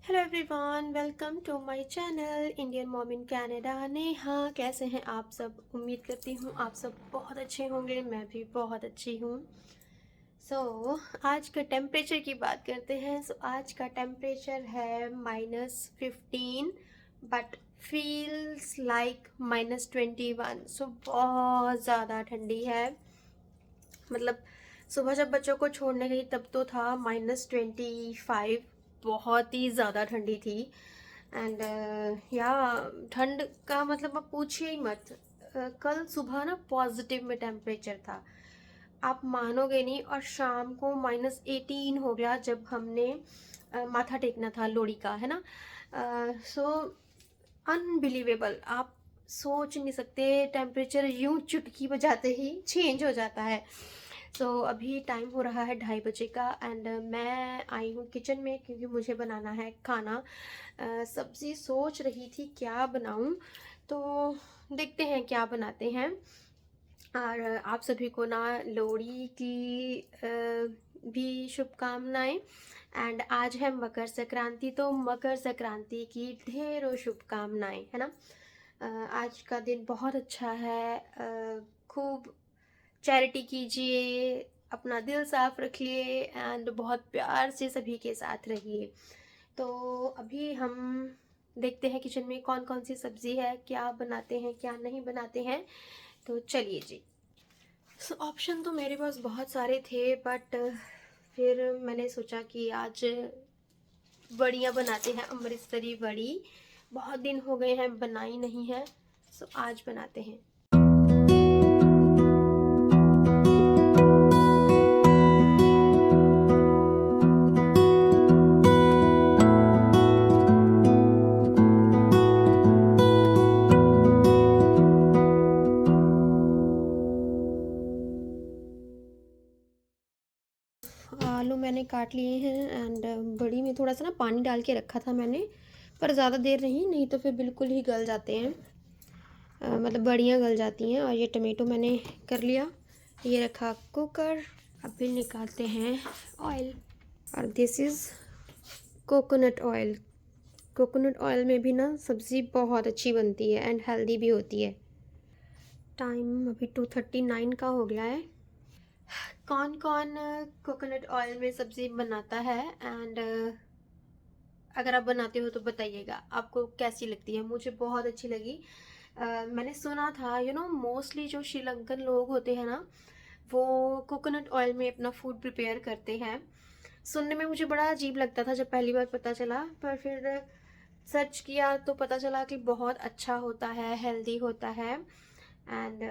Hello everyone, welcome to my channel Indian mom in Canada. Neha, कैसे हैं आप सब? उम्मीद करती हूँ आप सब बहुत अच्छे होंगे। मैं भी बहुत अच्छी हूँ। आज का टेम्परेचर की बात करते हैं। आज का टेम्परेचर है -15, बट फील्स लाइक -21। बहुत ज़्यादा ठंडी है। मतलब सुबह जब बच्चों को छोड़ने गई तब तो था -25। बहुत ही ज़्यादा ठंडी थी। एंड या ठंड का मतलब आप पूछिए ही मत। कल सुबह ना पॉजिटिव में टेम्परेचर था, आप मानोगे नहीं। और शाम को -18 हो गया जब हमने माथा टेकना था लोहड़ी का, है ना। सो अनबिलीवेबल, आप सोच नहीं सकते। टेम्परेचर यूं चुटकी बजाते ही चेंज हो जाता है। अभी टाइम हो रहा है 2:30 का एंड मैं आई हूँ किचन में क्योंकि मुझे बनाना है खाना। सब्जी सोच रही थी क्या बनाऊँ, तो देखते हैं क्या बनाते हैं। और आप सभी को ना लोहड़ी की भी शुभकामनाएं। एंड आज है मकर संक्रांति, तो मकर संक्रांति की ढेरों शुभकामनाएं, है ना। आज का दिन बहुत अच्छा है। खूब चैरिटी कीजिए, अपना दिल साफ रखिए एंड बहुत प्यार से सभी के साथ रहिए। तो अभी हम देखते हैं किचन में कौन कौन सी सब्जी है, क्या बनाते हैं क्या नहीं बनाते हैं। तो चलिए जी। ऑप्शन तो मेरे पास बहुत सारे थे, बट फिर मैंने सोचा कि आज बड़ियाँ बनाते हैं, अमृतसरी बड़ी। बहुत दिन हो गए हैं बनाई नहीं है, आज बनाते हैं। आलू मैंने काट लिए हैं एंड बड़ी में थोड़ा सा ना पानी डाल के रखा था मैंने, पर ज़्यादा देर नहीं तो फिर बिल्कुल ही गल जाते हैं। मतलब बड़ियाँ गल जाती हैं। और ये टमाटो मैंने कर लिया, ये रखा कुकर। अभी निकालते हैं ऑयल। और this is coconut oil. Coconut oil में भी ना सब्ज़ी बहुत अच्छी बनती है एंड हेल्दी भी होती है। टाइम अभी 2:39 का हो गया है। कौन कौन कोकोनट ऑयल में सब्ज़ी बनाता है एंड अगर आप बनाते हो तो बताइएगा आपको कैसी लगती है। मुझे बहुत अच्छी लगी। मैंने सुना था मोस्टली जो श्रीलंकन लोग होते हैं ना, वो कोकोनट ऑयल में अपना फूड प्रिपेयर करते हैं। सुनने में मुझे बड़ा अजीब लगता था जब पहली बार पता चला, पर फिर सर्च किया तो पता चला कि बहुत अच्छा होता है, हेल्दी होता है। एंड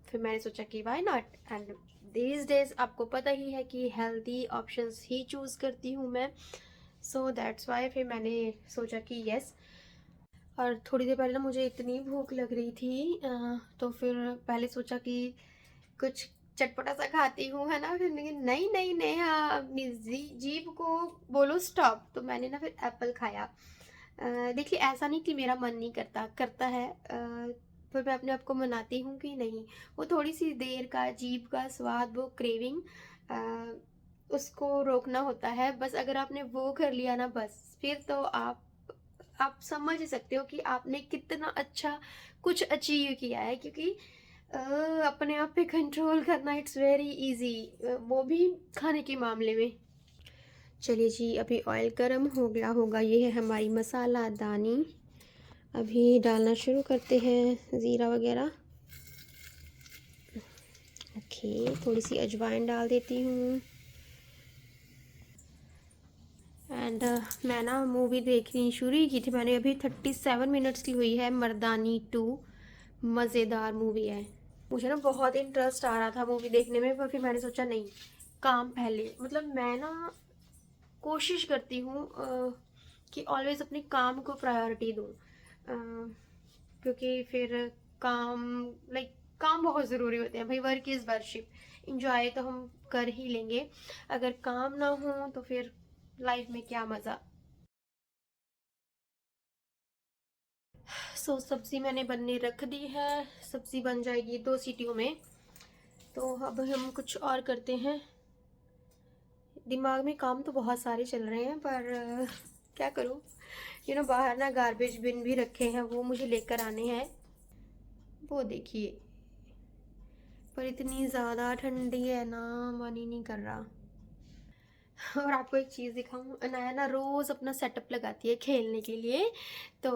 फिर मैंने सोचा कि why not. And these days आपको पता ही है कि हेल्दी ऑप्शंस ही चूज़ करती हूँ मैं। दैट्स वाई फिर मैंने सोचा कि यस। और थोड़ी देर पहले ना मुझे इतनी भूख लग रही थी, तो फिर पहले सोचा कि कुछ चटपटा सा खाती हूँ, है ना। फिर लेकिन नहीं नहीं नहीं, हाँ, अपनी जीभ को बोलो स्टॉप। तो मैंने ना फिर एप्पल खाया। देखिए, ऐसा नहीं कि मेरा मन नहीं करता, करता है। फिर मैं अपने आप को मनाती हूँ कि नहीं, वो थोड़ी सी देर का जीभ का स्वाद, वो क्रेविंग, उसको रोकना होता है बस। अगर आपने वो कर लिया ना, बस फिर तो आप समझ ही सकते हो कि आपने कितना अच्छा कुछ अचीव किया है। क्योंकि अ, अपने आप पे कंट्रोल करना इट्स वेरी इजी, वो भी खाने के मामले में। चलिए जी, अभी ऑयल गर्म हो गया होगा। ये है हमारी मसाला दानी। अभी डालना शुरू करते हैं ज़ीरा वगैरह। ओके, थोड़ी सी अजवाइन डाल देती हूँ। एंड मैं ना मूवी देखनी शुरू ही की थी मैंने, अभी 37 मिनट्स की हुई है। मर्दानी 2 मज़ेदार मूवी है। मुझे ना बहुत इंटरेस्ट आ रहा था मूवी देखने में, पर फिर मैंने सोचा नहीं, काम पहले। मतलब मैं ना कोशिश करती हूँ कि ऑलवेज अपने काम को प्रायोरिटी दूँ, क्योंकि फिर काम, लाइक, काम बहुत ज़रूरी होते हैं भाई। Work is worship. इंजॉय तो हम कर ही लेंगे, अगर काम ना हो तो फिर लाइफ में क्या मज़ा। सब्ज़ी मैंने बनने रख दी है। सब्ज़ी बन जाएगी 2 सीटियों में। तो अब हम कुछ और करते हैं। दिमाग में काम तो बहुत सारे चल रहे हैं, पर क्या करूँ, बाहर ना गार्बेज बिन भी रखे हैं, वो मुझे लेकर आने हैं। वो देखिए, पर इतनी ज़्यादा ठंडी है ना, मन ही नहीं कर रहा। और आपको एक चीज़ दिखाऊँ, अनाया ना रोज़ अपना सेटअप लगाती है खेलने के लिए। तो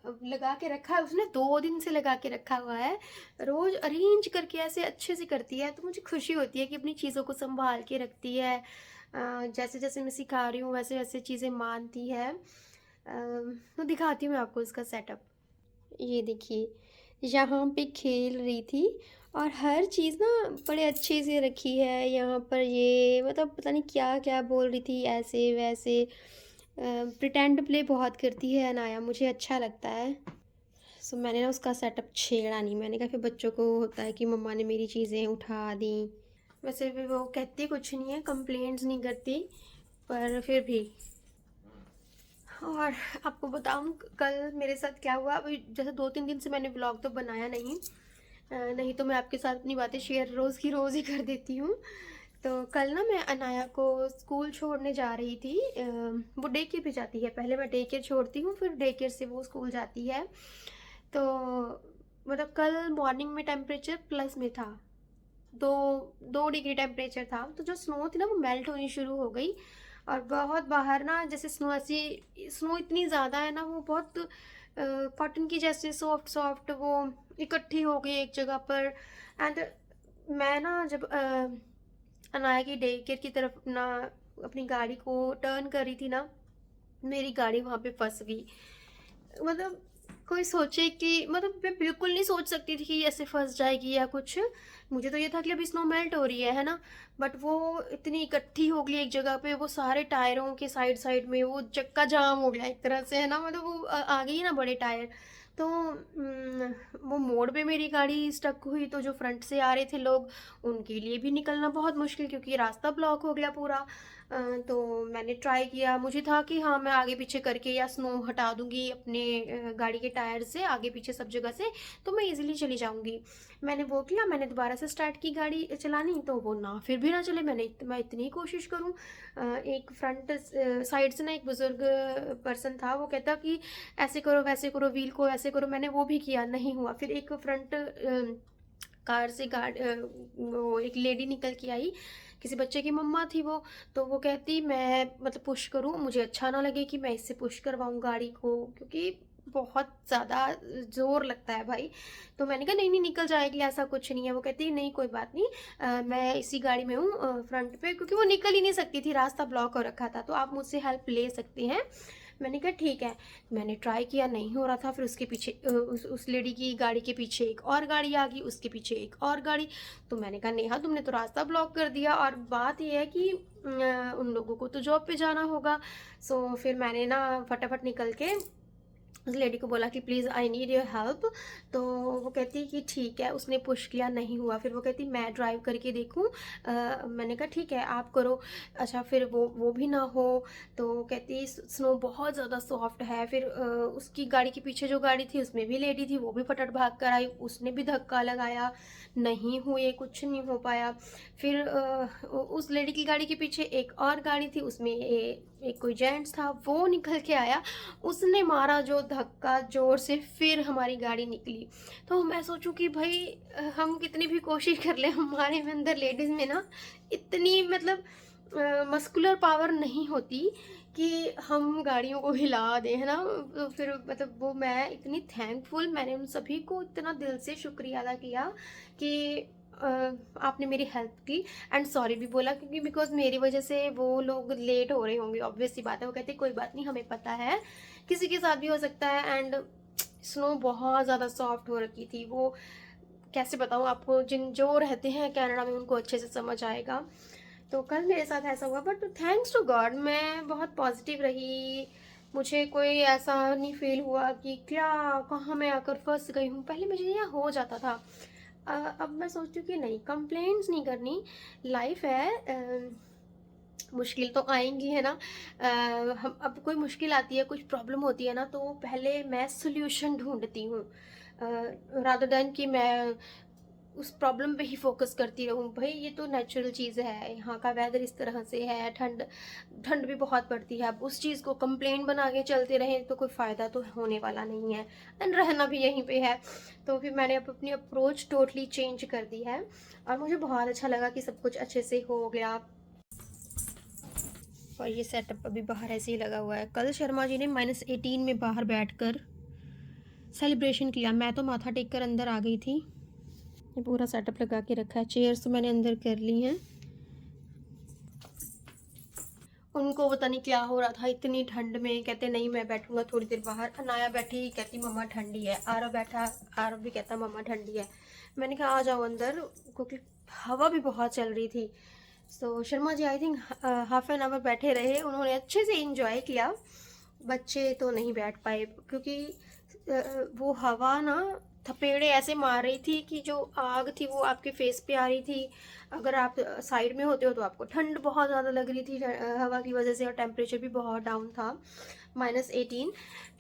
अब लगा के रखा है उसने, 2 दिन से लगा के रखा हुआ है। रोज़ अरेंज करके ऐसे अच्छे से करती है, तो मुझे खुशी होती है कि अपनी चीज़ों को सँभाल के रखती है। जैसे-जैसे मैं सिखा रही हूँ वैसे-वैसे चीज़ें मानती है। तो दिखाती हूँ मैं आपको इसका सेटअप। ये देखिए, यहाँ पे खेल रही थी और हर चीज़ ना बड़े अच्छे से रखी है। यहाँ पर ये मतलब पता नहीं क्या-क्या बोल रही थी, ऐसे-वैसे प्रिटेंड प्ले बहुत करती है अनाया, मुझे अच्छा लगता है। सो मैंने ना उसका सेटअप छेड़ा नहीं, मैंने कहा फिर बच्चों को होता है कि मम्मा ने मेरी चीज़ें उठा दी। वैसे भी वो कहती कुछ नहीं है, कंप्लेंट्स नहीं करती, पर फिर भी। और आपको बताऊँ कल मेरे साथ क्या हुआ, अभी जैसे 2-3 दिन से मैंने व्लॉग तो बनाया नहीं। नहीं तो मैं आपके साथ अपनी बातें शेयर रोज़ की रोज़ ही कर देती हूँ। तो कल ना मैं अनाया को स्कूल छोड़ने जा रही थी। वो डे केयर पे जाती है, पहले मैं डे केयर छोड़ती हूँ, फिर डे केयर से वो स्कूल जाती है। तो मतलब कल मॉर्निंग में टेम्परेचर प्लस में था, 2 डिग्री टेम्परेचर था। तो जो स्नो थी ना वो मेल्ट होनी शुरू हो गई, और बहुत बाहर ना जैसे स्नो ऐसी स्नो इतनी ज़्यादा है ना, वो बहुत कॉटन की जैसे सॉफ्ट सॉफ्ट वो इकट्ठी हो गई एक जगह पर। एंड मैं ना जब अनाया की डे केयर की तरफ ना अपनी गाड़ी को टर्न कर रही थी ना, मेरी गाड़ी वहाँ पे फंस गई। मतलब कोई सोचे कि मतलब मैं बिल्कुल नहीं सोच सकती थी कि ये ऐसे फंस जाएगी या कुछ। मुझे तो ये था कि अभी स्नो मेल्ट हो रही है ना। बट वो इतनी इकट्ठी हो गई एक जगह पे, वो सारे टायरों के साइड साइड में वो चक्का जाम हो गया एक तरह से, है ना। मतलब वो आ गई ना बड़े टायर। तो वो मोड़ पे मेरी गाड़ी स्टक हुई, तो जो फ्रंट से आ रहे थे लोग, उनके लिए भी निकलना बहुत मुश्किल, क्योंकि रास्ता ब्लॉक हो गया पूरा। तो मैंने ट्राई किया, मुझे था कि हाँ मैं आगे पीछे करके या स्नो हटा दूंगी अपने गाड़ी के टायर से, आगे पीछे सब जगह से, तो मैं इजीली चली जाऊंगी। मैंने वो किया, मैंने दोबारा से स्टार्ट की गाड़ी चलानी, तो वो ना फिर भी ना चले। मैं इतनी कोशिश करूँ। एक फ्रंट साइड से ना एक बुजुर्ग पर्सन था, वो कहता कि ऐसे करो वैसे करो, व्हील को ऐसे करो। मैंने वो भी किया, नहीं हुआ। फिर एक फ्रंट कार से वो एक लेडी निकल के आई, किसी बच्चे की मम्मा थी वो। तो वो कहती मैं मतलब पुश करूँ, मुझे अच्छा ना लगे कि मैं इससे पुश करवाऊँ गाड़ी को, क्योंकि बहुत ज़्यादा ज़ोर लगता है भाई। तो मैंने कहा नहीं नहीं निकल जाएगी, ऐसा कुछ नहीं है। वो कहती नहीं कोई बात नहीं, मैं इसी गाड़ी में हूँ फ्रंट पे, क्योंकि वो निकल ही नहीं सकती थी, रास्ता ब्लॉक हो रखा था, तो आप मुझसे हेल्प ले सकती हैं। मैंने कहा ठीक है। मैंने ट्राई किया, नहीं हो रहा था। फिर उसके पीछे उस लेडी की गाड़ी के पीछे एक और गाड़ी आ गई, उसके पीछे एक और गाड़ी। तो मैंने कहा नेहा तुमने तो रास्ता ब्लॉक कर दिया, और बात यह है कि उन लोगों को तो जॉब पे जाना होगा। सो फिर मैंने ना फटाफट निकल के उस लेडी को बोला कि please I need your help. तो वो कहती कि ठीक है, उसने पुश किया, नहीं हुआ। फिर वो कहती मैं ड्राइव करके देखूं। मैंने कहा ठीक है आप करो। अच्छा फिर वो भी ना हो। तो कहती स्नो बहुत ज़्यादा सॉफ्ट है। फिर उसकी गाड़ी के पीछे जो गाड़ी थी उसमें भी लेडी थी, वो भी फटट भाग कर आई, उसने भी धक्का लगाया, नहीं हुए, कुछ नहीं हो पाया। फिर उस लेडी की गाड़ी के पीछे एक और गाड़ी थी, उसमें एक कोई जेंट्स था, वो निकल के आया, उसने मारा जो धक्का जोर से, फिर हमारी गाड़ी निकली। तो मैं सोचूं कि भाई हम कितनी भी कोशिश कर ले, हमारे में अंदर लेडीज़ में ना इतनी मतलब मस्कुलर पावर नहीं होती कि हम गाड़ियों को हिला दें, है ना। तो फिर मतलब वो मैं इतनी थैंकफुल, मैंने उन सभी को इतना दिल से शुक्रिया अदा किया कि आपने मेरी हेल्प की। एंड सॉरी भी बोला, क्योंकि बिकॉज मेरी वजह से वो लोग लेट हो रहे होंगे, ऑब्वियस सी बात है। वो कहते कोई बात नहीं, हमें पता है, किसी के साथ भी हो सकता है। एंड स्नो बहुत ज़्यादा सॉफ्ट हो रखी थी। वो कैसे बताऊँ आपको, जो रहते हैं कनाडा में उनको अच्छे से समझ आएगा। तो कल मेरे साथ ऐसा हुआ, बट थैंक्स टू गॉड मैं बहुत पॉजिटिव रही। मुझे कोई ऐसा नहीं फील हुआ कि क्या कहाँ मैं आकर फंस गई हूँ। पहले मुझे यह हो जाता था। अब मैं सोचती हूँ कि नहीं, कंप्लेंट्स नहीं करनी, लाइफ है। मुश्किल तो आएंगी, है ना। हम अब कोई मुश्किल आती है, कुछ प्रॉब्लम होती है ना, तो पहले मैं सोल्यूशन ढूंढती हूँ, रादर देन कि मैं उस प्रॉब्लम पे ही फोकस करती रहूँ। भाई ये तो नेचुरल चीज़ है, यहाँ का वेदर इस तरह से है, ठंड ठंड भी बहुत पड़ती है। अब उस चीज़ को कंप्लेंट बना के चलते रहें तो कोई फ़ायदा तो होने वाला नहीं है, एंड रहना भी यहीं पे है। तो फिर मैंने अब अपनी अप्रोच टोटली चेंज कर दी है और मुझे बहुत अच्छा लगा कि सब कुछ अच्छे से हो गया। और ये सेटअप अभी बाहर ऐसे ही लगा हुआ है। कल शर्मा जी ने -18 में बाहर बैठकर सेलिब्रेशन किया। मैं तो माथा टेक कर अंदर आ गई थी। ये पूरा सेटअप लगा के रखा है। चेयर्स तो मैंने अंदर कर ली हैं। उनको पता नहीं क्या हो रहा था, इतनी ठंड में कहते नहीं मैं बैठूंगा थोड़ी देर बाहर। अनाया बैठी कहती मम्मा ठंडी है, आरव बैठा, आरव भी कहता मम्मा ठंडी है। मैंने कहा आ जाओ अंदर, क्योंकि हवा भी बहुत चल रही थी। So Sharma ji I think half an hour बैठे रहे, उन्होंने अच्छे से इंजॉय किया। बच्चे तो नहीं बैठ पाए क्योंकि वो हवा ना थपेड़े ऐसे मार रही थी कि जो आग थी वो आपके फेस पे आ रही थी। अगर आप साइड में होते हो तो आपको ठंड बहुत ज़्यादा लग रही थी हवा की वजह से, और टेम्परेचर भी बहुत डाउन था, -18।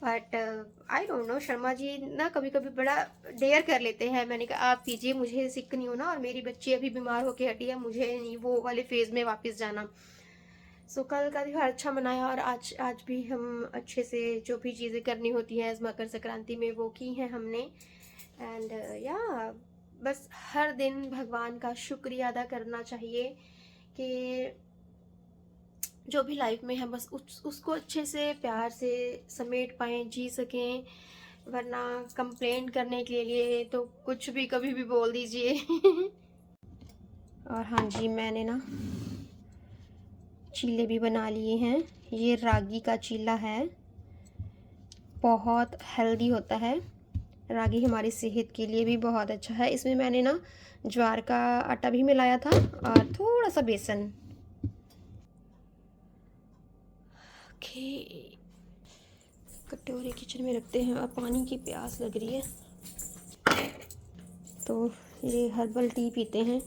But I don't know, Sharma ji ना कभी कभी बड़ा डेयर कर लेते हैं। मैंने कहा आप कीजिए, मुझे सिक नहीं होना, और मेरी बच्ची अभी बीमार होके हटी है, मुझे नहीं वो वाले फेज़ में वापस जाना। सो कल का त्यौहार अच्छा मनाया, और आज भी हम अच्छे से जो भी चीज़ें करनी होती हैं मकर संक्रांति में वो की हैं हमने। एंड या बस हर दिन भगवान का शुक्रिया अदा करना चाहिए कि जो भी लाइफ में है बस उसको अच्छे से प्यार से समेट पाएँ, जी सकें। वरना कंप्लेंट करने के लिए तो कुछ भी कभी भी बोल दीजिए। और हाँ जी, मैंने ना चीले भी बना लिए हैं। ये रागी का चीला है, बहुत हेल्दी होता है। रागी हमारी सेहत के लिए भी बहुत अच्छा है। इसमें मैंने ना ज्वार का आटा भी मिलाया था और थोड़ा सा बेसन। ओके, कटोरे किचन में रखते हैं और पानी की प्यास लग रही है तो ये हर्बल टी पीते हैं।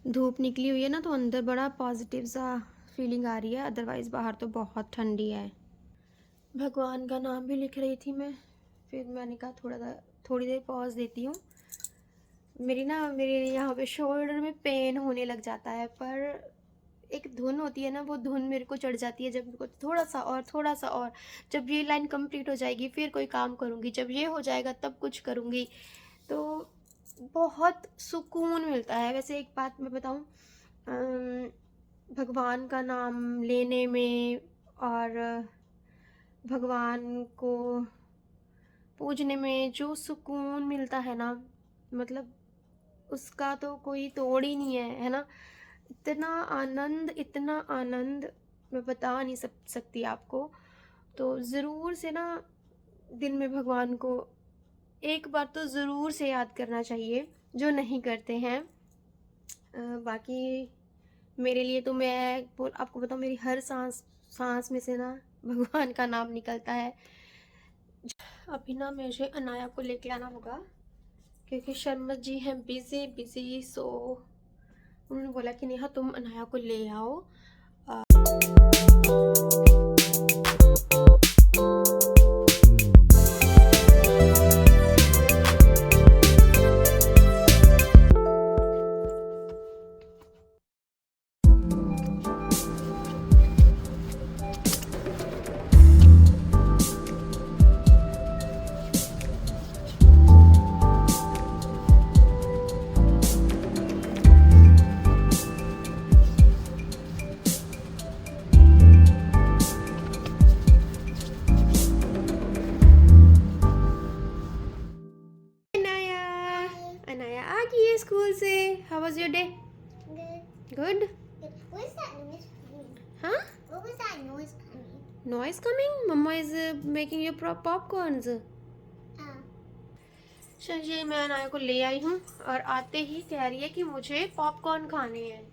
धूप निकली हुई है ना तो अंदर बड़ा पॉजिटिव सा फीलिंग आ रही है, अदरवाइज़ बाहर तो बहुत ठंडी है। भगवान का नाम भी लिख रही थी मैं, फिर मैंने कहा थोड़ी देर पॉज देती हूँ। मेरे यहाँ पे शोल्डर में पेन होने लग जाता है, पर एक धुन होती है ना, वो धुन मेरे को चढ़ जाती है। जब मेरे को थोड़ा सा और, जब ये लाइन कंप्लीट हो जाएगी फिर कोई काम करूँगी, जब ये हो जाएगा तब कुछ करूँगी, तो बहुत सुकून मिलता है। वैसे एक बात मैं बताऊँ, भगवान का नाम लेने में और भगवान को पूजने में जो सुकून मिलता है ना, मतलब उसका तो कोई तोड़ ही नहीं है ना। इतना आनंद मैं बता नहीं सकती आपको। तो ज़रूर से ना दिन में भगवान को एक बार तो ज़रूर से याद करना चाहिए, जो नहीं करते हैं। बाकी मेरे लिए तो मैं आपको बताऊँ, मेरी हर सांस में से ना भगवान का नाम निकलता है। अभी ना मुझे अनाया को लेके आना होगा क्योंकि शर्मा जी हैं बिज़ी। सो उन्होंने बोला कि नेहा तुम अनाया को ले आओ। अनाया आ गई है स्कूल से। How was your day? Good. What is that noise coming? हाँ? What was that noise coming? Noise coming? Mama is making you popcorns. चलिए मैं अनाया को ले आई हूँ और आते ही कह रही है कि मुझे पॉपकॉर्न खाने हैं।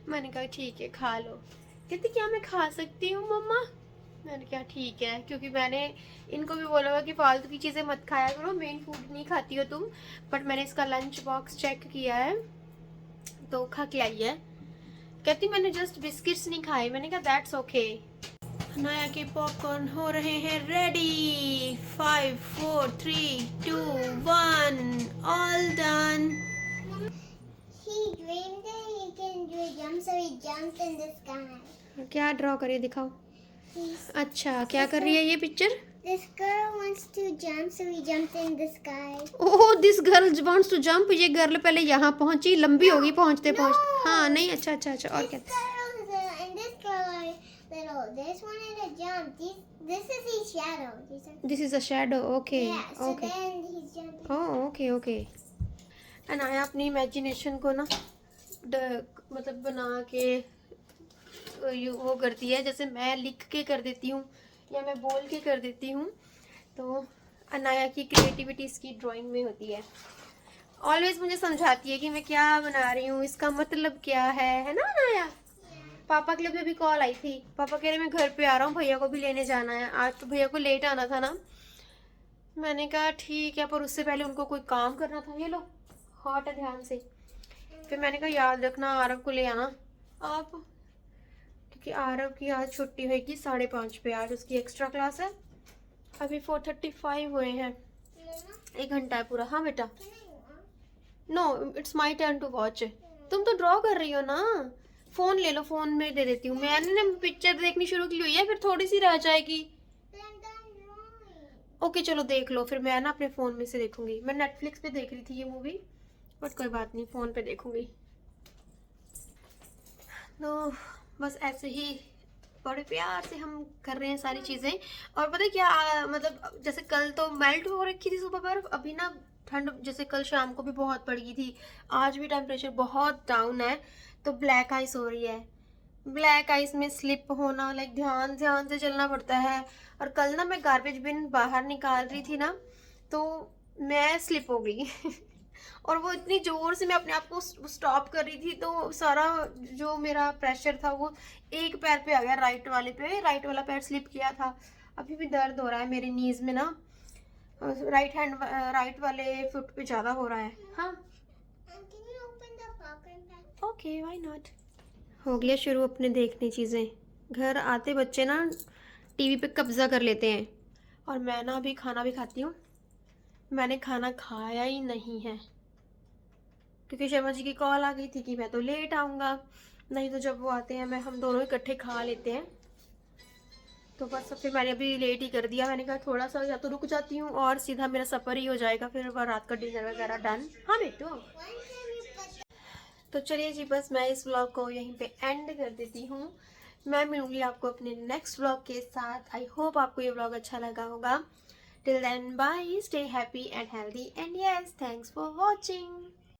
मैंने कहा ठीक है खा लो। कहती क्या मैं खा सकती हूँ मम्मा? मैंने कहा ठीक है, क्योंकि मैंने इनको भी बोला हुआ कि फालतू की चीज़ें मत खाया करो, मेन फूड नहीं खाती हो तुम। बट मैंने इसका लंच बॉक्स चेक किया है तो खा के आई है। कहती मैंने जस्ट बिस्किट्स नहीं खाए। मैंने कहा दैट्स ओके। नया के पॉपकॉर्न हो रहे हैं ready. 5 4 3 2 1 all done. He dreamed that he can do a jump, so he jumped in the sky. क्या ड्रॉ करिए दिखाओ। He's, अच्छा क्या कर रही है ये picture? this girl wants to jump, so he jumped in the sky. Oh this girl wants to jump. ये गर्ल पहले यहाँ पहुंची, लंबी होगी पहुंचते पहुंचते। हाँ नहीं, अच्छा अच्छा अच्छा, और क्या? This girl is little, and this girl are little. This one is a jump. This is his shadow. This is a shadow. Okay Yeah, so okay. then he's jumping. Oh okay okay. Anaya अपनी imagination को ना मतलब बना के वो करती है, जैसे मैं लिख के कर देती हूँ या मैं बोल के कर देती हूँ। तो अनाया की क्रिएटिविटी इसकी ड्राइंग में होती है। ऑलवेज मुझे समझाती है कि मैं क्या बना रही हूँ, इसका मतलब क्या है ना अनाया? पापा के लिए भी कॉल आई थी। पापा कह रहे मैं घर पे आ रहा हूँ, भैया को भी लेने जाना है। आज तो भैया को लेट आना था ना। मैंने कहा ठीक है, पर उससे पहले उनको कोई काम करना था। ये लो हॉट है, ध्यान से। फिर मैंने कहा याद रखना आरव को ले आना आप, क्योंकि आरव की आज छुट्टी होगी 5:30 पे। आज उसकी एक्स्ट्रा क्लास है। अभी 4:35 हुए हैं, 1 घंटा है पूरा। हाँ बेटा। No it's my turn to watch. तुम तो ड्रॉ कर रही हो ना, फोन ले लो, फोन में दे देती हूँ। मैंने ना पिक्चर देखनी शुरू की हुई है, फिर थोड़ी सी रह जाएगी। ओके चलो देख लो, फिर मैं ना अपने फ़ोन में से देखूंगी। मैं नेटफ्लिक्स पे देख रही थी ये मूवी, बट कोई बात नहीं, फ़ोन पे देखूंगी। तो बस ऐसे ही बड़े प्यार से हम कर रहे हैं सारी चीज़ें। और पता है क्या मतलब जैसे कल तो मेल्ट हो रखी थी सुबह बर्फ, अभी ना ठंड जैसे कल शाम को भी बहुत पड़ गई थी। आज भी टेम्परेचर बहुत डाउन है, तो ब्लैक आइस हो रही है। ब्लैक आइस में स्लिप होना, लाइक ध्यान ध्यान से चलना पड़ता है। और कल ना मैं गार्बेज बिन बाहर निकाल रही थी ना, तो मैं स्लिप हो गई और वो इतनी ज़ोर से मैं अपने आप को स्टॉप कर रही थी, तो सारा जो मेरा प्रेशर था वो एक पैर पे आ गया, राइट वाले पे। राइट वाला पैर स्लिप किया था। अभी भी दर्द हो रहा है मेरे नीज में ना, राइट वाले फुट पे ज़्यादा हो रहा है। हाँ Can you open the popcorn pack? Okay why not. हो गया शुरू अपने देखने चीज़ें। घर आते बच्चे ना टीवी पे कब्जा कर लेते हैं। और मैं ना अभी खाना भी खाती हूँ। मैंने खाना खाया ही नहीं है, क्योंकि शर्मा जी की कॉल आ गई थी कि मैं तो लेट आऊँगा, नहीं तो जब वो आते हैं मैं हम दोनों इकट्ठे खा लेते हैं। तो बस फिर मैंने अभी लेट ही कर दिया। मैंने कहा थोड़ा सा या तो रुक जाती हूँ और सीधा मेरा सफ़र ही हो जाएगा, फिर रात का डिनर वगैरह डन। हाँ बेटू। तो चलिए जी, बस मैं इस व्लॉग को यहीं पे एंड कर देती हूँ। मैं मिलूंगी आपको अपने नेक्स्ट व्लॉग के साथ। आई होप आपको ये व्लॉग अच्छा लगा होगा। Till then bye, stay happy and healthy and yes, thanks for watching.